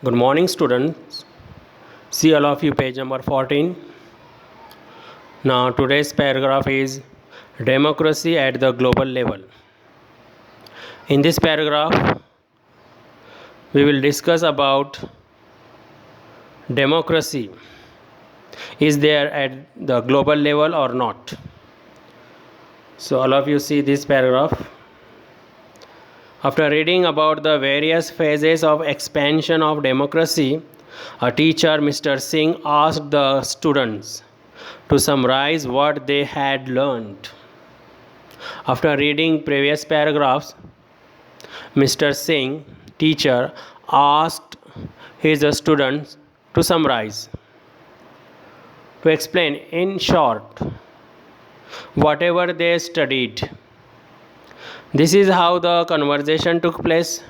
Good morning, students. See all of you, page number 14. Now, today's paragraph is democracy at the global level. In this paragraph, we will discuss about democracy. Is there at the global level or not? So, all of you see this paragraph. After reading about the various phases of expansion of democracy, a teacher, Mr. Singh, asked the students to summarize what they had learned. After reading previous paragraphs, Mr. Singh, teacher, asked his students to summarize, to explain in short whatever they studied. This is how the conversation took place.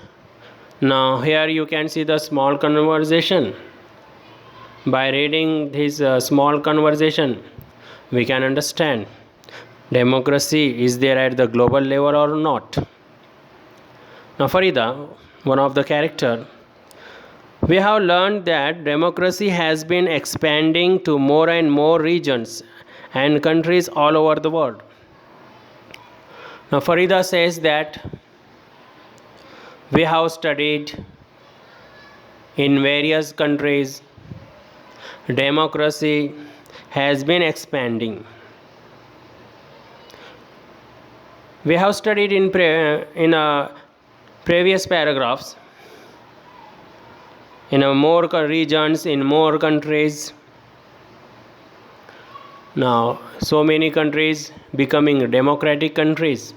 Now here you can see the small conversation. By reading this small conversation, we can understand democracy is there at the global level or not. Now Farida, one of the character, we have learned that democracy has been expanding to more and more regions and countries all over the world. Now Farida says that we have studied in various countries democracy has been expanding. We have studied in previous paragraphs in more regions, in more countries. Now so many countries becoming democratic countries.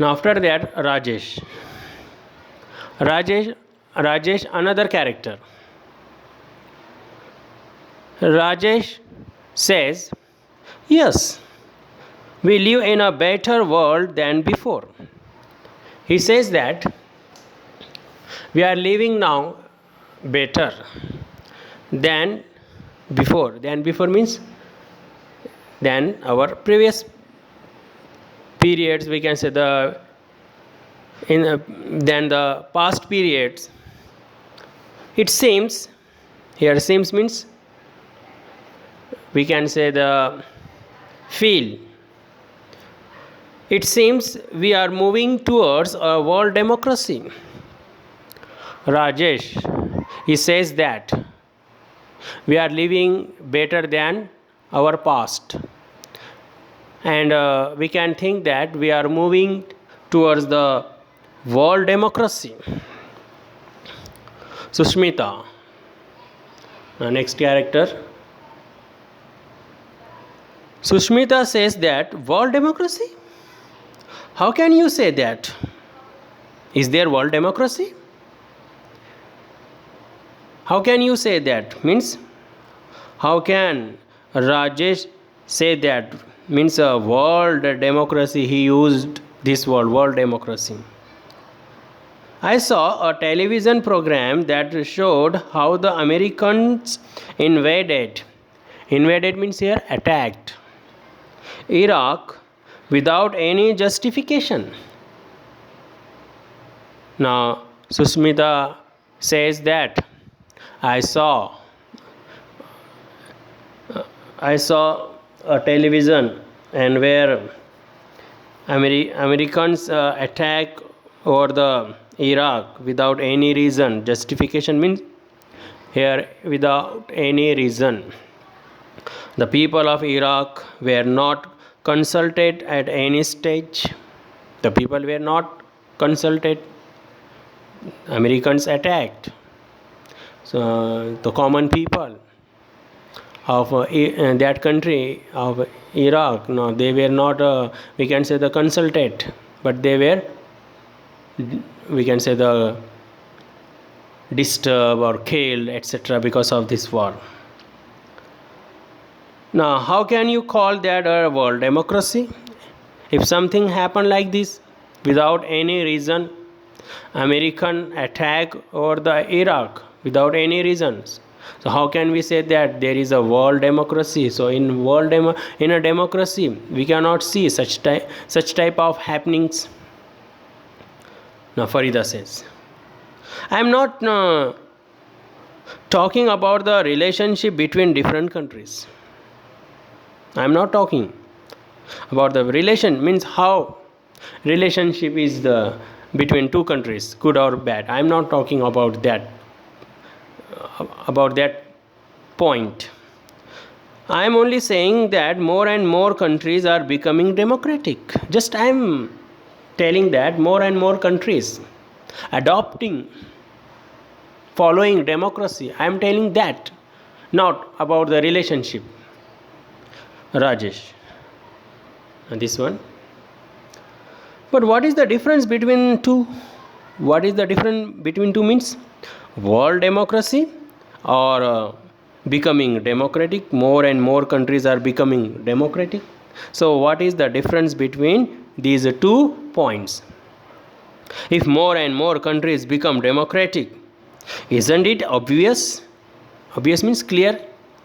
Now after that, Rajesh, another character. Rajesh says, yes, we live in a better world than before. He says that we are living now better than before. Than before means than our previous periods, we can say than the past periods. It seems, here seems means we can say the feel. It seems we are moving towards a world democracy. Rajesh, he says that we are living better than our past, and we can think that we are moving towards the world democracy. Sushmita, the next character. Sushmita says that world democracy? How can you say that? Is there world democracy? How can you say that? Means, how can Rajesh say that? Means a world democracy. He used this word, world democracy. I saw a television program that showed how the Americans invaded means here attacked Iraq without any justification. Now Susmita says that I saw a television and where Americans attack over the Iraq without any reason. Justification means here without any reason. The people of Iraq were not consulted at any stage. The people were not consulted. Americans attacked. So the common people of that country of Iraq, no, they were not, we can say the consulted, but they were, we can say the disturbed or killed, etc. because of this war. Now, how can you call that a world democracy? If something happened like this without any reason, American attack over the Iraq without any reasons. So how can we say that there is a world democracy? So in in a democracy, we cannot see such type of happenings. Now Farida says, I am not talking about the relationship between different countries. I am not talking about the relation, means how relationship is the between two countries, good or bad. I am not talking about that point. I am only saying that more and more countries are becoming democratic. Just I am telling that more and more countries adopting, following democracy. I am telling that, not about the relationship. Rajesh. And this one. But what is the difference between two? What is the difference between two means? World democracy or becoming democratic? More and more countries are becoming democratic. So, what is the difference between these two points? If more and more countries become democratic, isn't it obvious? Obvious means clear.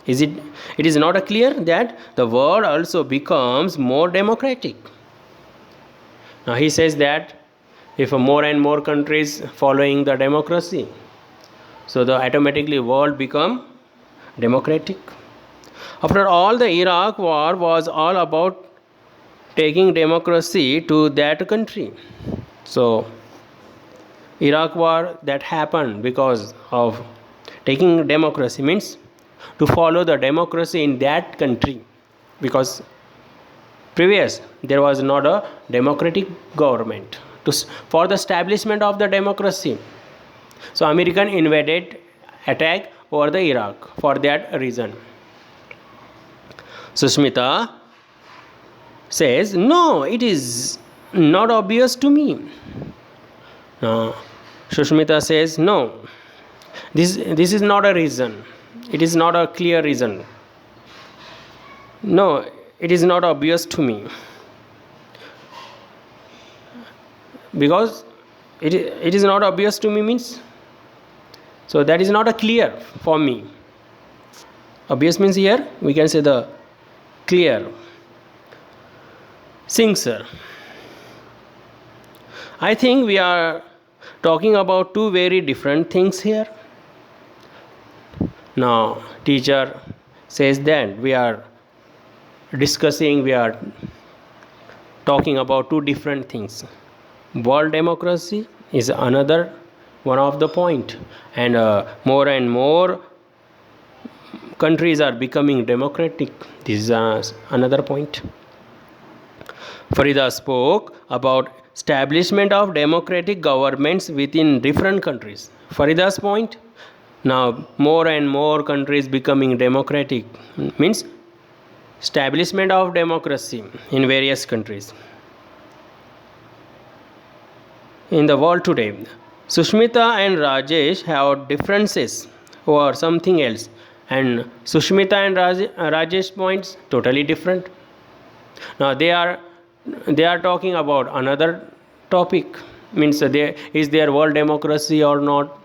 It is not clear that the world also becomes more democratic. Now he says that if more and more countries following the democracy, so the automatically world become democratic. After all, the Iraq war was all about taking democracy to that country. So Iraq war that happened because of taking democracy, means to follow the democracy in that country, because previous there was not a democratic government for the establishment of the democracy. So American invaded, attack over the Iraq for that reason. Sushmita says, no, it is not obvious to me. Sushmita says, no, this is not a reason. It is not a clear reason. No, it is not obvious to me. Because it is not obvious to me means, so that is not a clear for me. Obvious means here we can say the clear. Singh sir, I think we are talking about two very different things here. Now teacher says that we are talking about two different things. World democracy is another one of the point, and more and more countries are becoming democratic. This is another point. Farida spoke about establishment of democratic governments within different countries. Farida's point, now more and more countries becoming democratic means establishment of democracy in various countries. In the world today, Sushmita and Rajesh have differences or something else, and Sushmita and Rajesh points totally different. Now they are talking about another topic, means is there world democracy or not.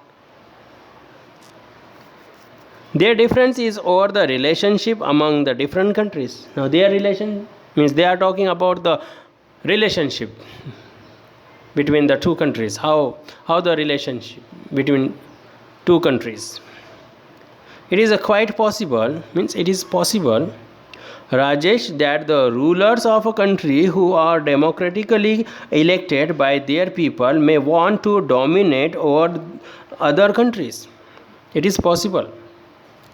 Their difference is over the relationship among the different countries. Now their relation means they are talking about the relationship between the two countries, how the relationship between two countries. It is quite possible, means it is possible, Rajesh, that the rulers of a country who are democratically elected by their people may want to dominate over other countries. It is possible.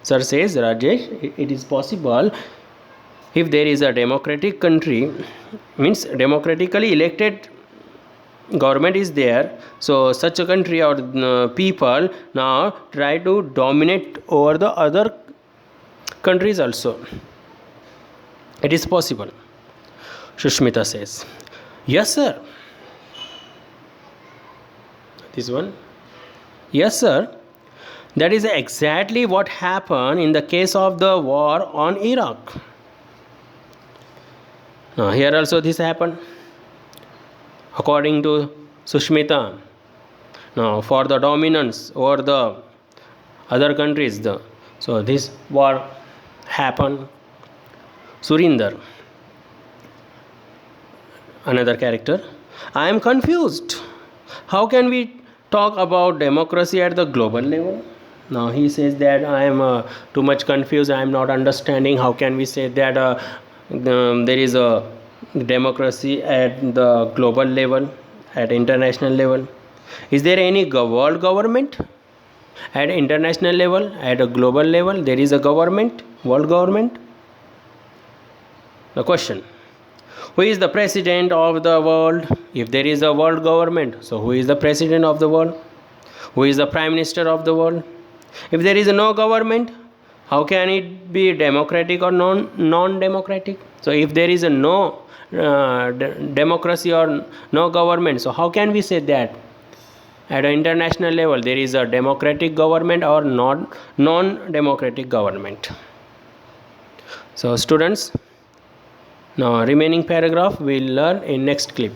Sir says, Rajesh, it is possible if there is a democratic country, means democratically elected government is there, so such a country or people now try to dominate over the other countries also. It is possible. Sushmita says, yes sir. This one, yes sir, that is exactly what happened in the case of the war on Iraq. Now here also this happened according to Sushmita. Now for the dominance over the other countries, so this war happened. Surinder, another character, I am confused. How can we talk about democracy at the global level. Now he says that I am too much confused, I am not understanding how can we say that there is a democracy at the global level, at international level. Is there any world government at international level? At a global level there is a government, world government? The question, who is the president of the world? If there is a world government, so who is the president of the world? Who is the prime minister of the world? If there is no government, how can it be democratic or non democratic? So if there is a no democracy or no government, so how can we say that at an international level there is a democratic government or non democratic government? So students, now remaining paragraph we'll learn in next clip.